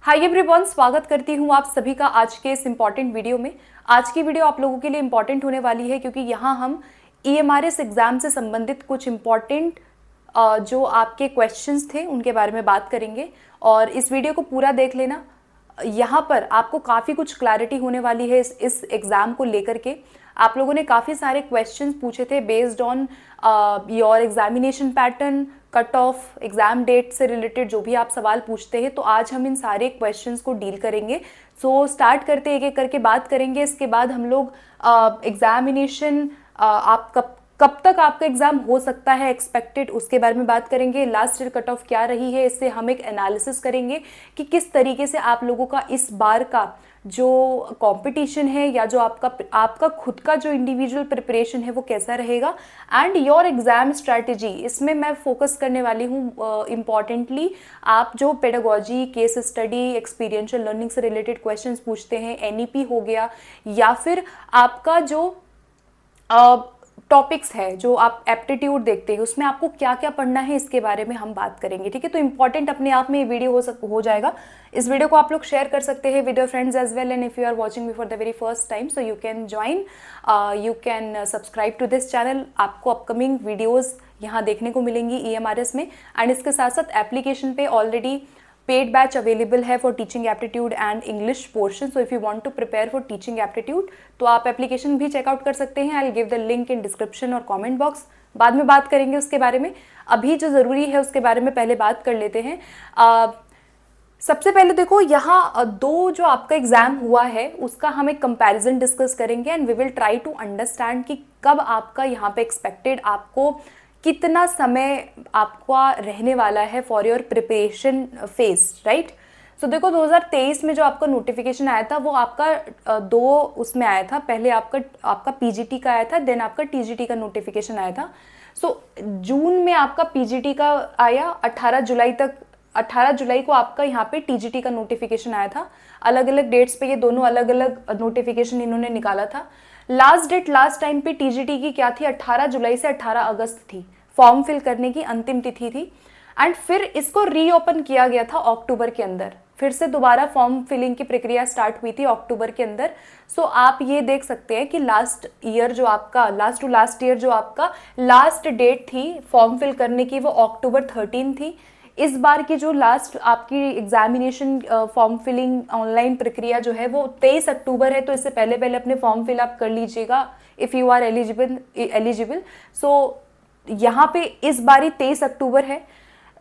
Hi everyone, स्वागत करती हूँ आप सभी का आज के इस इम्पॉर्टेंट वीडियो में। आज की वीडियो आप लोगों के लिए इम्पॉर्टेंट होने वाली है क्योंकि यहाँ हम EMRS एग्ज़ाम से संबंधित कुछ इम्पॉर्टेंट जो आपके क्वेश्चंस थे उनके बारे में बात करेंगे और इस वीडियो को पूरा देख लेना। यहाँ पर आपको काफ़ी कुछ क्लैरिटी होने वाली है इस एग्ज़ाम को लेकर के। आप लोगों ने काफ़ी सारे क्वेश्चंस पूछे थे based on your examination pattern, cut off, exam date से रिलेटेड जो भी आप सवाल पूछते हैं, तो आज हम इन सारे क्वेश्चंस को डील करेंगे। सो स्टार्ट करते एक एक करके बात करेंगे। इसके बाद हम लोग एग्जामिनेशन आप कब तक आपका एग्जाम हो सकता है एक्सपेक्टेड, उसके बारे में बात करेंगे। लास्ट ईयर कट ऑफ क्या रही है, इससे हम एक एनालिसिस करेंगे कि किस तरीके से आप लोगों का इस बार का जो कंपटीशन है या जो आपका खुद का जो इंडिविजुअल प्रिपरेशन है वो कैसा रहेगा। एंड योर एग्जाम स्ट्रैटेजी, इसमें मैं फोकस करने वाली हूँ इम्पॉर्टेंटली। आप जो pedagogy, case study, experiential learning से रिलेटेड क्वेश्चंस पूछते हैं, NEP हो गया, या फिर आपका जो टॉपिक्स है जो आप एप्टीट्यूड देखते हैं उसमें आपको क्या क्या पढ़ना है, इसके बारे में हम बात करेंगे। ठीक है, तो इंपॉर्टेंट अपने आप में ये वीडियो हो जाएगा। इस वीडियो को आप लोग शेयर कर सकते हैं with your friends as well, and if you are watching me for the very first time so you can join, you can subscribe to this channel. आपको अपकमिंग वीडियोज़ यहाँ देखने को मिलेंगी EMRS में। एंड इसके साथ साथ एप्लीकेशन पे ऑलरेडी पेड बैच अवेलेबल है for teaching aptitude and English portion. So if you want to prepare for teaching aptitude तो आप एप्लीकेशन भी चेकआउट कर सकते हैं। I will give the link in description और कमेंट बॉक्स। बाद में बात करेंगे उसके बारे में, अभी जो ज़रूरी है उसके बारे में पहले बात कर लेते हैं। सबसे पहले देखो, यहाँ दो जो आपका एग्जाम हुआ है उसका हम एक कंपैरिजन डिस्कस करेंगे and we will try to understand कि कब आपका यहाँ पे एक्सपेक्टेड, आपको कितना समय आपका रहने वाला है for your preparation phase, right. So देखो 2023 में जो आपका नोटिफिकेशन आया था वो आपका दो उसमें आया था। पहले आपका PGT का आया था, देन आपका TGT का नोटिफिकेशन आया था। सो जून में आपका PGT का आया, 18 जुलाई को आपका यहाँ पे TGT का नोटिफिकेशन आया था। अलग अलग डेट्स पे ये दोनों अलग अलग नोटिफिकेशन इन्होंने निकाला था। लास्ट डेट लास्ट टाइम पे TGT की क्या थी, 18 जुलाई से 18 अगस्त थी, फॉर्म फिल करने की अंतिम तिथि थी। एंड फिर इसको रीओपन किया गया था अक्टूबर के अंदर, फिर से दोबारा फॉर्म फिलिंग की प्रक्रिया स्टार्ट हुई थी अक्टूबर के अंदर। सो आप ये देख सकते हैं कि लास्ट ईयर जो आपका लास्ट ईयर जो आपका लास्ट डेट थी फॉर्म फिल करने की वो अक्टूबर 13 थी। इस बार की जो लास्ट आपकी एग्जामिनेशन फॉर्म फिलिंग ऑनलाइन प्रक्रिया जो है वो 23 अक्टूबर है। तो इससे पहले पहले अपने फॉर्म फिल अप कर लीजिएगा इफ़ यू आर एलिजिबल। सो यहाँ पे इस बारी 23 अक्टूबर है।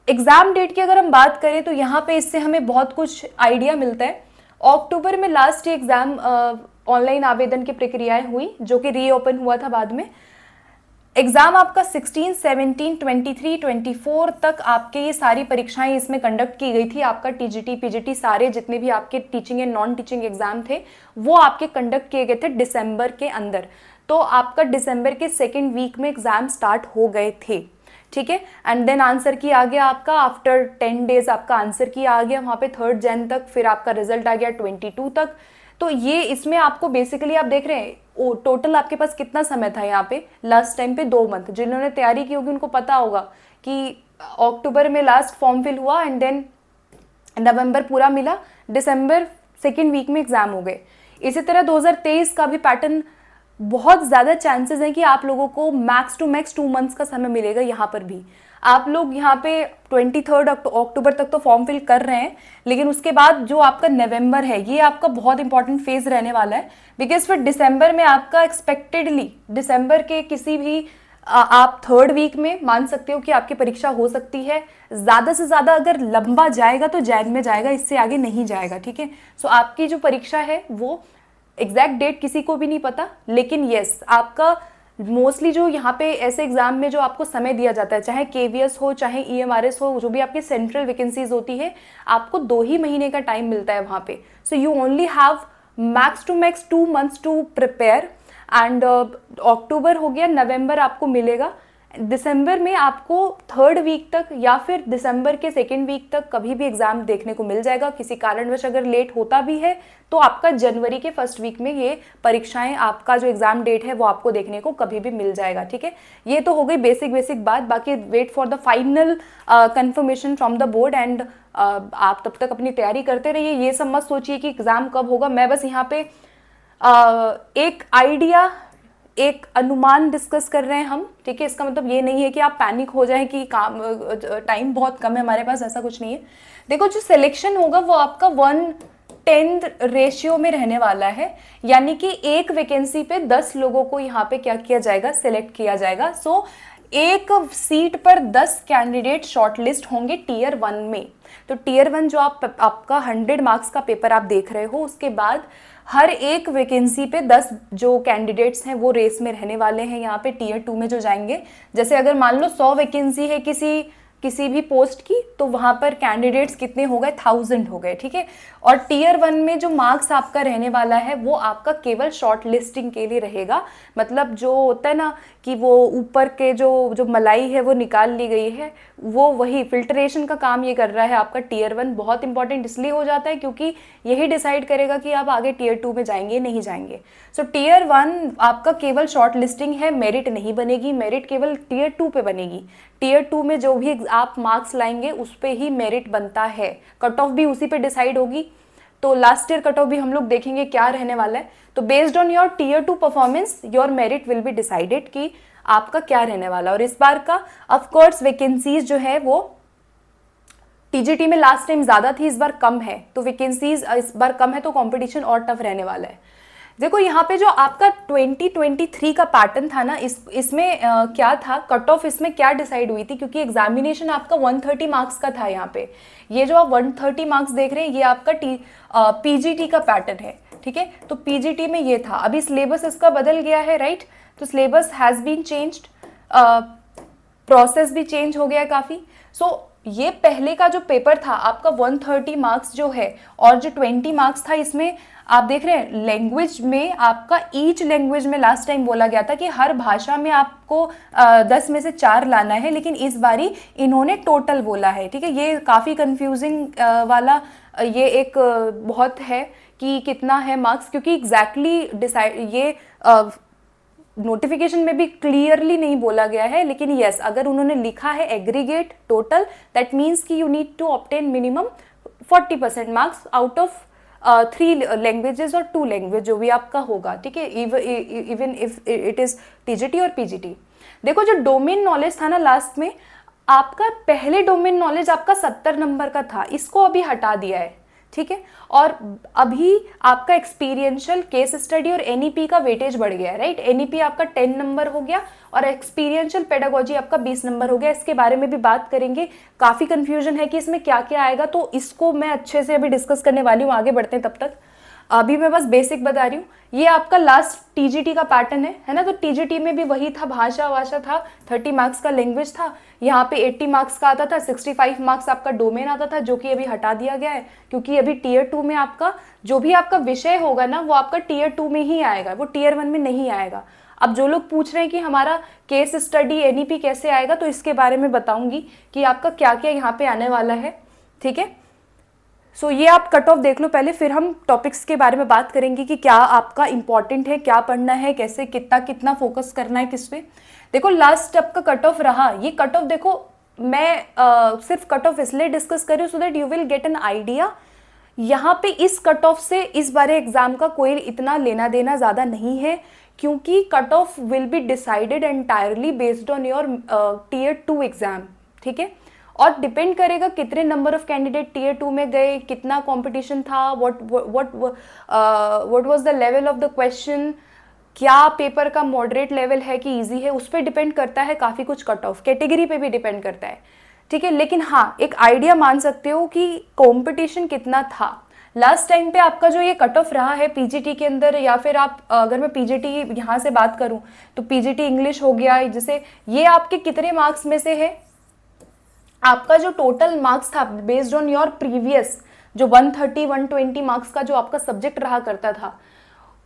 एग्जाम डेट की अगर हम बात करें तो यहाँ पे इससे हमें बहुत कुछ आइडिया मिलता है। अक्टूबर में लास्ट एग्जाम ऑनलाइन आवेदन की प्रक्रियाएं हुई जो कि रीओपन हुआ था बाद में। एग्जाम आपका 16, 17, 23, 24 तक आपके ये सारी परीक्षाएं इसमें कंडक्ट की गई थी। आपका TGT, PGT सारे जितने भी आपके teaching and non teaching exam थे वो आपके कंडक्ट किए गए थे दिसंबर के अंदर। तो आपका दिसंबर के सेकेंड वीक में एग्जाम स्टार्ट हो गए थे, ठीक है। एंड देन आंसर की आ गया आपका आफ्टर 10 डेज, आपका आंसर की आ गया वहाँ पे 3 जन तक। फिर आपका रिजल्ट आ गया 22 तक। तो ये इसमें आपको बेसिकली आप देख रहे हैं टोटल आपके पास कितना समय था यहाँ पे लास्ट टाइम पे, 2 मंथ। जिन्होंने तैयारी की होगी उनको पता होगा कि अक्टूबर में लास्ट फॉर्म फिल हुआ एंड देन नवंबर पूरा मिला, दिसंबर सेकेंड वीक में एग्जाम हो गए। इसी तरह 2023 का भी पैटर्न, बहुत ज़्यादा चांसेस हैं कि आप लोगों को मैक्स टू मैक्स 2 मंथ्स का समय मिलेगा। यहाँ पर भी आप लोग यहाँ पे 23 अक्टूबर तक तो फॉर्म फिल कर रहे हैं, लेकिन उसके बाद जो आपका नवंबर है ये आपका बहुत इंपॉर्टेंट फेज रहने वाला है। बिकॉज फिर दिसंबर में आपका एक्सपेक्टेडली दिसंबर के किसी भी आप 3rd वीक में मान सकते हो कि आपकी परीक्षा हो सकती है। ज़्यादा से ज़्यादा अगर लंबा जाएगा तो जैन में जाएगा, इससे आगे नहीं जाएगा, ठीक है। सो आपकी जो परीक्षा है वो एग्जैक्ट डेट किसी को भी नहीं पता, लेकिन येस आपका मोस्टली जो यहाँ पे ऐसे एग्जाम में जो आपको समय दिया जाता है, चाहे KVS हो चाहे EMRS हो, जो भी आपकी सेंट्रल वैकेंसीज होती है, आपको 2 ही महीने का टाइम मिलता है वहाँ पे। So you only have max to max 2 months to prepare. And October हो गया, नवंबर आपको मिलेगा, दिसंबर में आपको 3rd वीक तक या फिर दिसंबर के 2nd वीक तक कभी भी एग्ज़ाम देखने को मिल जाएगा। किसी कारणवश अगर लेट होता भी है तो आपका जनवरी के 1st वीक में ये परीक्षाएं, आपका जो एग्ज़ाम डेट है वो आपको देखने को कभी भी मिल जाएगा। ठीक है, ये तो हो गई बेसिक बात। बाकी wait for the final confirmation from the board and आप तब तक अपनी तैयारी करते रहिए। ये सब मत सोचिए कि एग्ज़ाम कब होगा। मैं बस यहाँ पे एक आइडिया, एक अनुमान डिस्कस कर रहे हैं हम। ठीक है, इसका मतलब ये नहीं है कि आप पैनिक हो जाएं कि काम टाइम बहुत कम है हमारे पास, ऐसा कुछ नहीं है। देखो, जो सिलेक्शन होगा वो आपका 1:10 रेशियो में रहने वाला है, यानी कि एक वैकेंसी पे 10 लोगों को यहाँ पे क्या किया जाएगा, सिलेक्ट किया जाएगा। सो एक सीट पर 10 कैंडिडेट शॉर्टलिस्ट होंगे टीयर 1 में। तो टीयर 1 जो आपका 100 मार्क्स का पेपर आप देख रहे हो, उसके बाद हर एक वैकेंसी पे 10 जो कैंडिडेट्स हैं वो रेस में रहने वाले हैं यहाँ पे टीयर 2 में जो जाएंगे। जैसे अगर मान लो 100 वैकेंसी है किसी भी पोस्ट की, तो वहाँ पर कैंडिडेट्स कितने हो गए, 1000 हो गए। ठीक है, और टीयर 1 में जो मार्क्स आपका रहने वाला है वो आपका केवल शॉर्ट लिस्टिंग के लिए रहेगा। मतलब जो होता है ना कि वो ऊपर के जो मलाई है वो निकाल ली गई है, वो वही फिल्ट्रेशन का काम ये कर रहा है आपका टीयर 1। बहुत इंपॉर्टेंट इसलिए हो जाता है क्योंकि यही डिसाइड करेगा कि आप आगे टीयर 2 में जाएंगे नहीं जाएंगे। सो टीयर 1 आपका केवल शॉर्ट लिस्टिंग है, मेरिट नहीं बनेगी। मेरिट केवल टीयर 2 पे बनेगी। टीयर 2 में जो भी आप मार्क्स लाएंगे उस पे ही मेरिट बनता है। कट ऑफ भी उसी पे डिसाइड होगी। तो लास्ट ईयर कट ऑफ भी हम लोग देखेंगे क्या रहने वाला है। तो based on your tier 2 performance your merit will be decided कि आपका क्या रहने वाला। और इस बार का ऑफ कोर्स वैकेंसीज जो है वो टीजीटी में लास्ट टाइम ज्यादा थी, इस बार कम है। तो वैकेंसीज इस बार कम है तो कंपटीशन और टफ रहने वाला है। देखो, यहाँ पे जो आपका 2023 का पैटर्न था ना, इसमें क्या था, कट ऑफ इसमें क्या डिसाइड हुई थी, क्योंकि एग्जामिनेशन आपका 130 मार्क्स का था। यहाँ पे ये जो आप 130 मार्क्स देख रहे हैं ये आपका पीजीटी का पैटर्न है। ठीक है, तो पीजीटी में ये था। अभी सिलेबस इसका बदल गया है, राइट। तो syllabus has been changed, process भी चेंज हो गया है काफ़ी। सो ये पहले का जो पेपर था आपका 130 मार्क्स जो है, और जो 20 मार्क्स था इसमें आप देख रहे हैं लैंग्वेज में आपका ईच लैंग्वेज में लास्ट टाइम बोला गया था कि हर भाषा में आपको 10 में से 4 लाना है, लेकिन इस बारी इन्होंने टोटल बोला है। ठीक है, ये काफ़ी कंफ्यूजिंग वाला ये एक बहुत है कि कितना है मार्क्स, क्योंकि एग्जैक्टली डिसाइड ये नोटिफिकेशन में भी क्लियरली नहीं बोला गया है। लेकिन यस, अगर उन्होंने लिखा है एग्रीगेट टोटल, दैट मीन्स कि you need to obtain minimum 40% marks out of 3 languages और 2 लैंग्वेज जो भी आपका होगा। ठीक है, even if it is TGT और पीजीटी। देखो, जो डोमेन नॉलेज था ना लास्ट में, आपका पहले डोमेन नॉलेज आपका 70 नंबर का था, इसको अभी हटा दिया है। ठीक है, और अभी आपका एक्सपीरियंशियल केस स्टडी और एनईपी का वेटेज बढ़ गया है, राइट। एनईपी आपका 10 नंबर हो गया और एक्सपीरियंशियल पेडागोजी आपका 20 नंबर हो गया। इसके बारे में भी बात करेंगे। काफ़ी कंफ्यूजन है कि इसमें क्या क्या आएगा, तो इसको मैं अच्छे से अभी डिस्कस करने वाली हूँ। आगे बढ़ते हैं, तब तक अभी मैं बस बेसिक बता रही हूँ। ये आपका लास्ट टीजीटी का पैटर्न है ना। तो टीजीटी में भी वही था, भाषा था, 30 मार्क्स का लैंग्वेज था। यहाँ पे 80 मार्क्स का आता था, 65 मार्क्स आपका डोमेन आता था, जो कि अभी हटा दिया गया है, क्योंकि अभी टीयर 2 में आपका जो भी आपका विषय होगा ना वो आपका टीयर 2 में ही आएगा, वो टीयर 1 में नहीं आएगा। अब जो लोग पूछ रहे हैं कि हमारा केस स्टडी एनईपी कैसे आएगा, तो इसके बारे में बताऊंगी कि आपका क्या क्या यहाँ पे आने वाला है। ठीक है, सो ये आप कट ऑफ देख लो पहले, फिर हम टॉपिक्स के बारे में बात करेंगे कि क्या आपका इंपॉर्टेंट है, क्या पढ़ना है, कैसे कितना फोकस करना है किस पे। देखो, लास्ट आपका कट ऑफ रहा, ये कट ऑफ देखो मैं सिर्फ कट ऑफ इसलिए डिस्कस कर रही हूँ so that you will get an idea. यहाँ पे इस कट ऑफ से इस बारे एग्जाम का कोई इतना लेना देना ज़्यादा नहीं है, क्योंकि cut off will be decided entirely based on your tier 2 exam. ठीक है, और डिपेंड करेगा कितने नंबर ऑफ कैंडिडेट टीयर 2 में गए, कितना कंपटीशन था, what was the level of the question, क्या पेपर का मॉडरेट लेवल है कि इजी है, उस पर डिपेंड करता है काफ़ी कुछ। कट ऑफ कैटेगरी पे भी डिपेंड करता है। ठीक है, लेकिन हाँ, एक आइडिया मान सकते हो कि कंपटीशन कितना था। लास्ट टाइम पे आपका जो ये कट ऑफ रहा है पीजीटी के अंदर, या फिर आप अगर मैं पीजीटी यहाँ से बात करूँ तो पीजीटी इंग्लिश हो गया, जैसे ये आपके कितने मार्क्स में से है, आपका जो टोटल मार्क्स था बेस्ड ऑन योर प्रीवियस जो 130-120 मार्क्स का जो आपका सब्जेक्ट रहा करता था,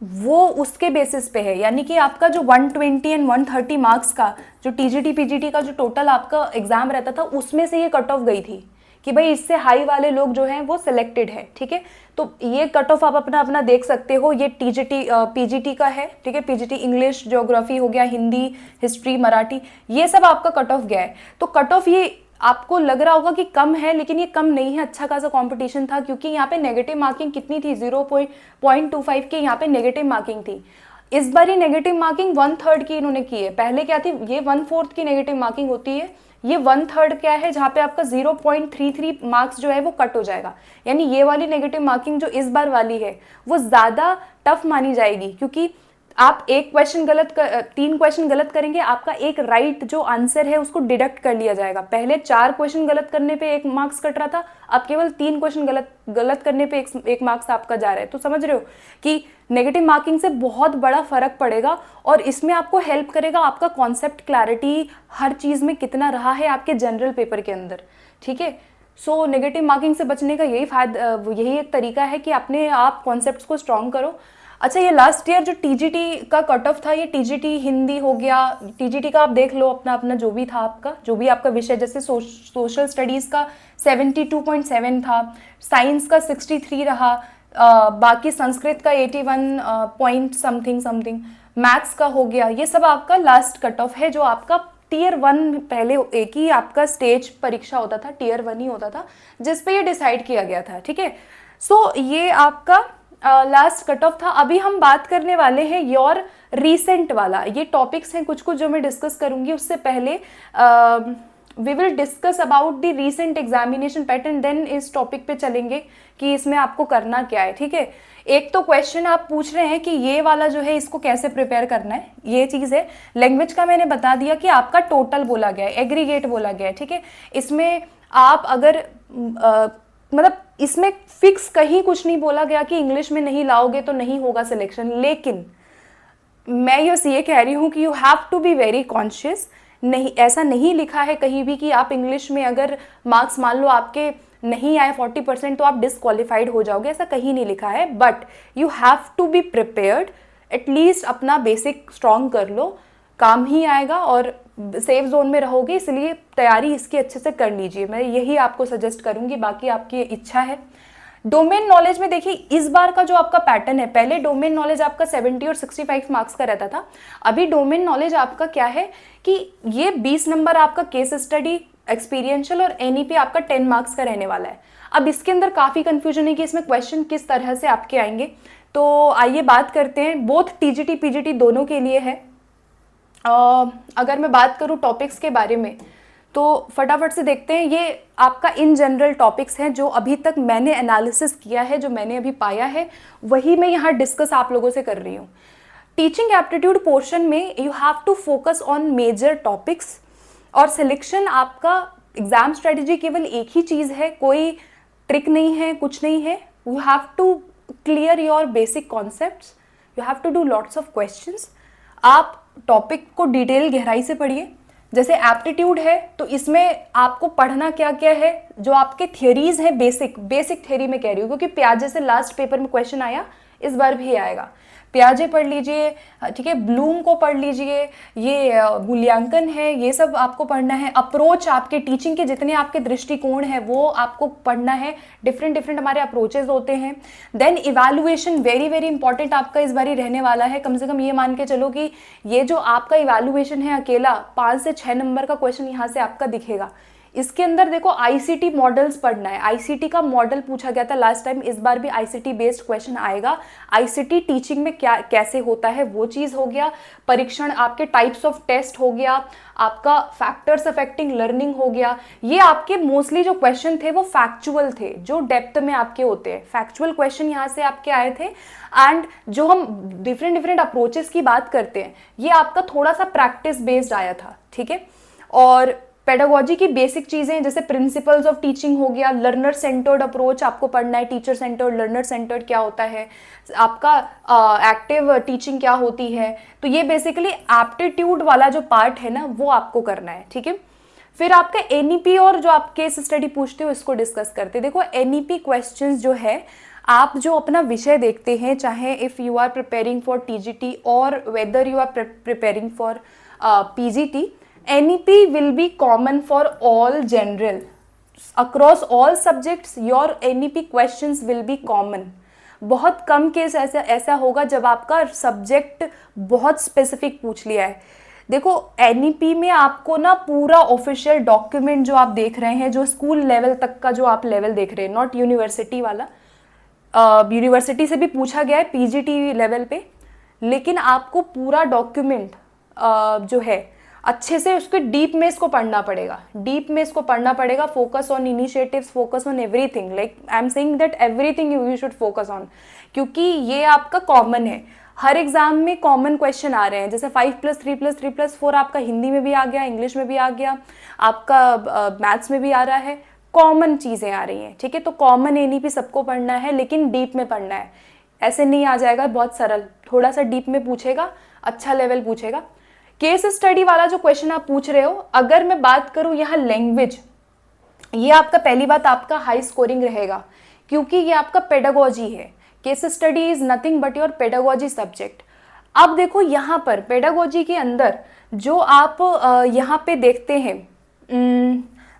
वो उसके बेसिस पे है, यानी कि आपका जो 120 एंड 130 मार्क्स का जो टीजीटी पीजीटी का जो टोटल आपका एग्जाम रहता था उसमें से ये कट ऑफ गई थी कि भाई इससे हाई वाले लोग जो हैं वो सिलेक्टेड है, ठीक है। तो ये कट ऑफ आप अपना अपना देख सकते हो, ये टीजीटी पीजीटी का है, ठीक है। पीजीटी इंग्लिश, ज्योग्राफी हो गया, हिंदी, हिस्ट्री, मराठी, ये सब आपका कट ऑफ गया है। तो कट ऑफ ये आपको लग रहा होगा कि कम है, लेकिन ये कम नहीं है, अच्छा खासा कंपटीशन था, क्योंकि यहाँ पे नेगेटिव मार्किंग कितनी थी, 0.25 की यहाँ पे नेगेटिव मार्किंग थी। इस बार ये नेगेटिव मार्किंग 1/3 की इन्होंने की है, पहले क्या थी, ये 1/4 की नेगेटिव मार्किंग होती है, ये 1/3 क्या है, जहाँ पे आपका 0.33 मार्क्स जो है वो कट हो जाएगा। यानी ये वाली नेगेटिव मार्किंग जो इस बार वाली है वो ज़्यादा टफ मानी जाएगी, क्योंकि आप एक क्वेश्चन गलत 3 क्वेश्चन गलत करेंगे, आपका एक राइट जो आंसर है उसको डिडक्ट कर लिया जाएगा। पहले 4 क्वेश्चन गलत करने पे 1 मार्क्स कट रहा था, अब केवल 3 क्वेश्चन गलत करने पे एक मार्क्स आपका जा रहा है। तो समझ रहे हो कि नेगेटिव मार्किंग से बहुत बड़ा फर्क पड़ेगा, और इसमें आपको हेल्प करेगा आपका कॉन्सेप्ट क्लैरिटी हर चीज़ में कितना रहा है आपके जनरल पेपर के अंदर, ठीक है। सो नेगेटिव मार्किंग से बचने का यही एक तरीका है कि अपने आप कॉन्सेप्ट्स को स्ट्रॉन्ग करो। अच्छा, ये लास्ट ईयर जो टीजीटी का कट ऑफ था, ये टीजीटी हिंदी हो गया, टीजीटी का आप देख लो अपना अपना जो भी था आपका, जो भी आपका विषय, जैसे सोशल स्टडीज़ का 72.7 था, साइंस का 63 रहा, बाकी संस्कृत का 81 पॉइंट समथिंग, मैथ्स का हो गया। ये सब आपका लास्ट कट ऑफ है, जो आपका टियर 1, पहले एक ही आपका स्टेज परीक्षा होता था, टियर 1 ही होता था, जिस पे ये डिसाइड किया गया था, ठीक है। सो ये आपका लास्ट कट ऑफ था। अभी हम बात करने वाले हैं योर रीसेंट वाला, ये टॉपिक्स हैं कुछ कुछ जो मैं डिस्कस करूंगी। उससे पहले we will discuss about the recent examination pattern, then इस टॉपिक पे चलेंगे कि इसमें आपको करना क्या है, ठीक है। एक तो क्वेश्चन आप पूछ रहे हैं कि ये वाला जो है इसको कैसे प्रिपेयर करना है, ये चीज़ है। लैंग्वेज का मैंने बता दिया कि आपका टोटल बोला गया है, एग्रीगेट बोला गया है, ठीक है। इसमें आप अगर मतलब इसमें फिक्स कहीं कुछ नहीं बोला गया कि इंग्लिश में नहीं लाओगे तो नहीं होगा सिलेक्शन, लेकिन मैं ये कह रही हूँ कि you have to be very conscious. नहीं, ऐसा नहीं लिखा है कहीं भी कि आप इंग्लिश में अगर मार्क्स मान लो आपके नहीं आए 40% तो आप डिसक्वालीफाइड हो जाओगे, ऐसा कहीं नहीं लिखा है। But you have to be prepared, at least अपना बेसिक स्ट्रॉन्ग कर लो, काम ही आएगा और सेफ जोन में रहोगे, इसलिए तैयारी इसकी अच्छे से कर लीजिए। मैं यही आपको सजेस्ट करूंगी, बाकी आपकी इच्छा है। डोमेन नॉलेज में देखिए इस बार का जो आपका पैटर्न है, पहले डोमेन नॉलेज आपका 70 और 65 मार्क्स का रहता था, अभी डोमेन नॉलेज आपका क्या है कि ये 20 नंबर आपका केस स्टडी, एक्सपीरियंशियल और एनईपी आपका 10 मार्क्स का रहने वाला है। अब इसके अंदर काफ़ी कंफ्यूजन है कि इसमें क्वेश्चन किस तरह से आपके आएंगे, तो आइए बात करते हैं। बोथ टीजीटी पीजीटी दोनों के लिए है। अगर मैं बात करूँ टॉपिक्स के बारे में तो फटाफट से देखते हैं। ये आपका इन जनरल टॉपिक्स हैं जो अभी तक मैंने एनालिसिस किया है, जो मैंने अभी पाया है वही मैं यहाँ डिस्कस आप लोगों से कर रही हूँ। टीचिंग एप्टीट्यूड पोर्शन में you have to focus on major topics, और सिलेक्शन आपका एग्जाम स्ट्रेटजी केवल एक ही चीज़ है, कोई ट्रिक नहीं है, कुछ नहीं है। You have to clear your basic concepts, you have to do lots of questions. आप टॉपिक को डिटेल गहराई से पढ़िए। जैसे एप्टीट्यूड है तो इसमें आपको पढ़ना क्या क्या है, जो आपके थियरीज हैं, बेसिक थियरी में कह रही हूँ, क्योंकि प्याजे से लास्ट पेपर में क्वेश्चन आया, इस बार भी आएगा। प्याजे पढ़ लीजिए, ठीक है, ब्लूम को पढ़ लीजिए, ये मूल्यांकन है, ये सब आपको पढ़ना है। अप्रोच, आपके टीचिंग के जितने आपके दृष्टिकोण है वो आपको पढ़ना है, डिफरेंट हमारे अप्रोचेज होते हैं। Then evaluation very very important आपका इस बार ही रहने वाला है। कम से कम ये मान के चलो कि ये जो आपका इवैल्यूएशन है अकेला 5 से 6 नंबर का क्वेश्चन यहाँ से आपका दिखेगा। इसके अंदर देखो आईसीटी मॉडल्स पढ़ना है, आईसीटी का मॉडल पूछा गया था लास्ट टाइम, इस बार भी आईसीटी बेस्ड क्वेश्चन आएगा। आईसीटी टीचिंग में क्या कैसे होता है वो चीज़ हो गया, परीक्षण आपके टाइप्स ऑफ टेस्ट हो गया, आपका फैक्टर्स अफेक्टिंग लर्निंग हो गया। ये आपके मोस्टली जो क्वेश्चन थे वो फैक्चुअल थे, जो डेप्थ में आपके होते हैं, फैक्चुअल क्वेश्चन यहाँ से आपके आए थे। एंड जो हम डिफरेंट अप्रोचेस की बात करते हैं ये आपका थोड़ा सा प्रैक्टिस बेस्ड आया था, ठीक है। और पेडागोजी की बेसिक चीज़ें जैसे प्रिंसिपल्स ऑफ टीचिंग हो गया, लर्नर सेंटर्ड अप्रोच आपको पढ़ना है, टीचर सेंटर्ड, लर्नर सेंटर्ड क्या होता है, आपका एक्टिव टीचिंग क्या होती है। तो ये बेसिकली एप्टीट्यूड वाला जो पार्ट है ना वो आपको करना है, ठीक है। फिर आपका एनईपी और जो आप केस स्टडी पूछते हो इसको डिस्कस करते हैं। देखो एनईपी क्वेश्चंस जो है आप जो अपना विषय देखते हैं, चाहे if you are preparing for TGT और whether you are preparing for PGT, NEP will be common for all general across all subjects. Your NEP questions will be common. बहुत कम केस ऐसा होगा जब आपका सब्जेक्ट बहुत स्पेसिफिक पूछ लिया है। देखो एनईपी में आपको ना पूरा ऑफिशियल डॉक्यूमेंट जो आप देख रहे हैं, जो स्कूल लेवल तक का जो आप लेवल देख रहे हैं, नॉट यूनिवर्सिटी वाला, यूनिवर्सिटी से भी पूछा गया है पीजीटी लेवल पे, लेकिन आपको पूरा डॉक्यूमेंट जो है अच्छे से उसके डीप में इसको पढ़ना पड़ेगा, डीप में इसको पढ़ना पड़ेगा। Focus on initiatives, focus on everything, like I am saying that everything you should focus on, क्योंकि ये आपका कॉमन है। हर एग्जाम में कॉमन क्वेश्चन आ रहे हैं, जैसे 5+3+3+4 आपका हिंदी में भी आ गया, इंग्लिश में भी आ गया, आपका मैथ्स में भी आ रहा है, कॉमन चीज़ें आ रही हैं, ठीक है। तो कॉमन एनईपी सबको पढ़ना है, लेकिन डीप में पढ़ना है। ऐसे नहीं आ जाएगा बहुत सरल, थोड़ा सा डीप में पूछेगा, अच्छा लेवल पूछेगा। केस स्टडी वाला जो क्वेश्चन आप पूछ रहे हो, अगर मैं बात करूं यहाँ लैंग्वेज, ये आपका पहली बात आपका हाई स्कोरिंग रहेगा, क्योंकि ये आपका पेडागोजी है। Case study is nothing but your pedagogy subject. अब देखो यहाँ पर पेडागोजी के अंदर जो आप यहाँ पे देखते हैं,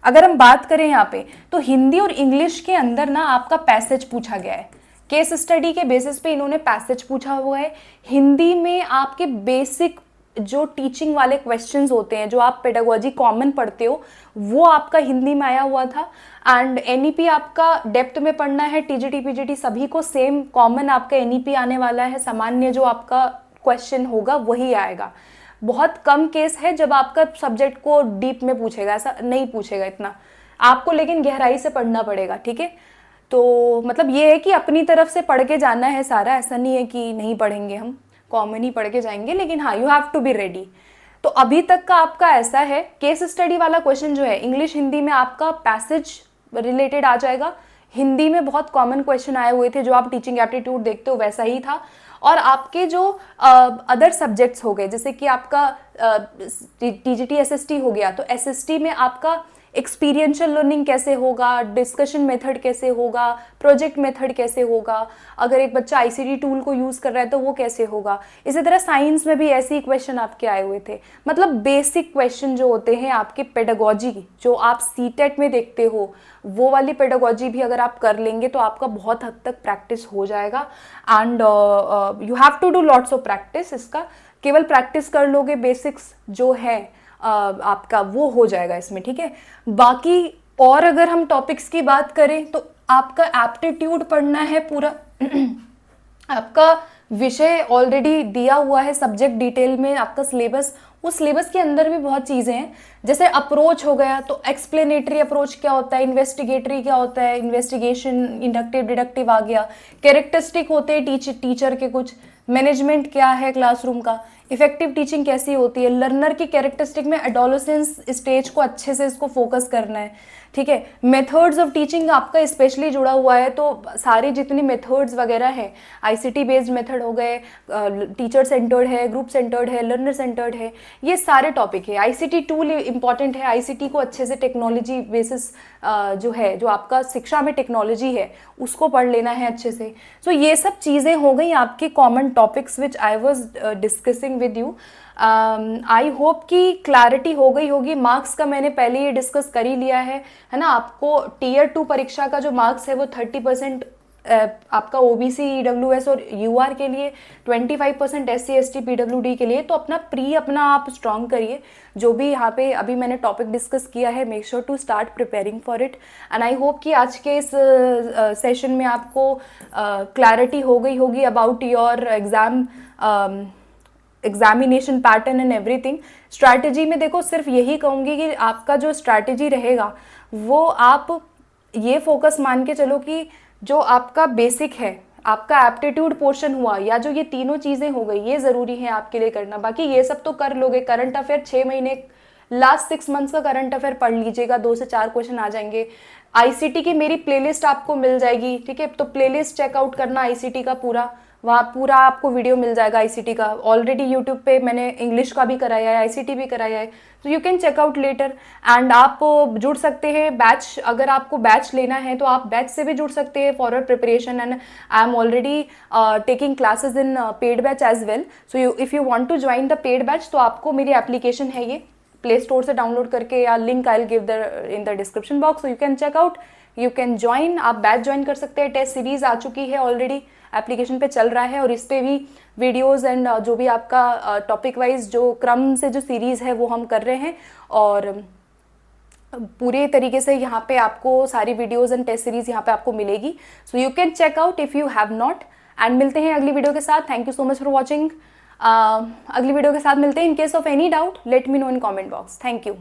अगर हम बात करें यहाँ पे, तो हिंदी और इंग्लिश के अंदर ना आपका पैसेज पूछा गया है। केस स्टडी के बेसिस पे इन्होंने पैसेज पूछा हुआ है। हिंदी में आपके बेसिक जो टीचिंग वाले क्वेश्चंस होते हैं, जो आप पेडागोजी कॉमन पढ़ते हो, वो आपका हिंदी में आया हुआ था। एंड एनईपी आपका डेप्थ में पढ़ना है, टीजीटी पीजीटी सभी को सेम कॉमन आपका एनईपी आने वाला है। सामान्य जो आपका क्वेश्चन होगा वही आएगा। बहुत कम केस है जब आपका सब्जेक्ट को डीप में पूछेगा, ऐसा नहीं पूछेगा इतना आपको, लेकिन गहराई से पढ़ना पड़ेगा, ठीक है। तो मतलब ये है कि अपनी तरफ से पढ़ के जाना है सारा, ऐसा नहीं है कि नहीं पढ़ेंगे, हम कॉमन ही पढ़ के जाएंगे, लेकिन हाँ you have to be ready. तो अभी तक का आपका ऐसा है। केस स्टडी वाला क्वेश्चन जो है इंग्लिश हिंदी में आपका पैसेज रिलेटेड आ जाएगा। हिंदी में बहुत कॉमन क्वेश्चन आए हुए थे, जो आप टीचिंग एप्टीट्यूड देखते हो वैसा ही था। और आपके जो अदर सब्जेक्ट्स हो गए, जैसे कि आपका टीजीटी एसएसटी हो गया, तो एसएसटी में आपका एक्सपीरियंशियल लर्निंग कैसे होगा, डिस्कशन मेथड कैसे होगा, प्रोजेक्ट मेथड कैसे होगा, अगर एक बच्चा आईसीटी टूल को यूज़ कर रहा है तो वो कैसे होगा। इसी तरह साइंस में भी ऐसे ही क्वेश्चन आपके आए हुए थे। मतलब बेसिक क्वेश्चन जो होते हैं आपके पेडागोजी, जो आप सीटेट में देखते हो, वो वाली पेडागोजी भी अगर आप कर लेंगे तो आपका बहुत हद तक प्रैक्टिस हो जाएगा। And you have to do lots of practice. इसका केवल प्रैक्टिस कर लोगे, बेसिक्स जो है आपका वो हो जाएगा इसमें, ठीक है। बाकी और अगर हम टॉपिक्स की बात करें तो आपका एप्टीट्यूड पढ़ना है पूरा। आपका विषय ऑलरेडी दिया हुआ है, सब्जेक्ट डिटेल में आपका सिलेबस, उस सिलेबस के अंदर भी बहुत चीज़ें हैं। जैसे अप्रोच हो गया, तो एक्सप्लेनेटरी अप्रोच क्या होता है, इन्वेस्टिगेटरी क्या होता है, इन्वेस्टिगेशन, इंडक्टिव डिडक्टिव आ गया, कैरेक्टरिस्टिक होते हैं टीचर के कुछ, मैनेजमेंट क्या है क्लासरूम का, इफेक्टिव टीचिंग कैसी होती है, लर्नर की कैरेक्टरिस्टिक में एडोलेसेंस स्टेज को अच्छे से इसको फोकस करना है, ठीक है। मेथड्स ऑफ टीचिंग आपका स्पेशली जुड़ा हुआ है, तो सारी जितनी मेथड्स वगैरह हैं, आईसीटी बेस्ड मेथड हो गए, टीचर सेंटर्ड है, ग्रुप सेंटर्ड है, लर्नर सेंटर्ड है, ये सारे टॉपिक है। आईसीटी टूल इंपॉर्टेंट है, आईसीटी को अच्छे से टेक्नोलॉजी बेसिस जो है, जो आपका शिक्षा में टेक्नोलॉजी है उसको पढ़ लेना है अच्छे से। सो ये सब चीज़ें हो गई आपके common topics which I was discussing with you. I hope कि क्लैरिटी हो गई होगी। मार्क्स का मैंने पहले ही डिस्कस कर ही लिया है ना। आपको टियर 2 परीक्षा का जो मार्क्स है वो 30% आपका ओबीसी ईडब्ल्यूएस और यूआर के लिए, 25% एससी एसटी पीडब्ल्यूडी के लिए। तो अपना आप स्ट्रॉन्ग करिए। जो भी यहाँ पे अभी मैंने टॉपिक डिस्कस किया है, make sure to start preparing for it. And I hope कि आज के इस सेशन में आपको क्लैरिटी हो गई होगी about your examination pattern and everything. Strategy में देखो, सिर्फ यही कहूँगी कि आपका जो स्ट्रैटेजी रहेगा वो आप ये फोकस मान के चलो कि जो आपका बेसिक है, आपका एप्टीट्यूड पोर्शन हुआ, या जो ये तीनों चीज़ें हो गई, ये ज़रूरी है आपके लिए करना। बाकी ये सब तो कर लोगे। करंट अफेयर 6 महीने, लास्ट 6 मंथ्स का करंट अफेयर पढ़ लीजिएगा, 2 से 4 क्वेश्चन आ जाएंगे। आईसीटी की मेरी प्लेलिस्ट आपको मिल जाएगी, ठीक है। तो प्लेलिस्ट चेकआउट करना आईसीटी का पूरा, वहाँ पूरा आपको वीडियो मिल जाएगा आईसीटी का। ऑलरेडी यूट्यूब पे मैंने इंग्लिश का भी कराया है, आईसीटी भी कराया है, तो you can check out later. And आप जुड़ सकते हैं बैच, अगर आपको बैच लेना है तो आप बैच से भी जुड़ सकते हैं for preparation. And I am already taking classes in paid batch as well. So if you want to join the paid batch, तो आपको मेरी एप्लीकेशन है ये, प्ले स्टोर से डाउनलोड करके, या link I will give the in the description box, so you can check out, you can join. आप batch join कर सकते हैं। टेस्ट सीरीज आ चुकी है ऑलरेडी, एप्लीकेशन पे चल रहा है, और इस पे भी वीडियोस एंड जो भी आपका टॉपिक वाइज जो क्रम से जो सीरीज़ है वो हम कर रहे हैं। और पूरे तरीके से यहाँ पे आपको सारी वीडियोस एंड टेस्ट सीरीज यहाँ पे आपको मिलेगी। So you can check out if you have not. And मिलते हैं अगली वीडियो के साथ। Thank you so much for watching. अगली वीडियो के साथ मिलते हैं। In case of any doubt let me know in comment box. Thank you.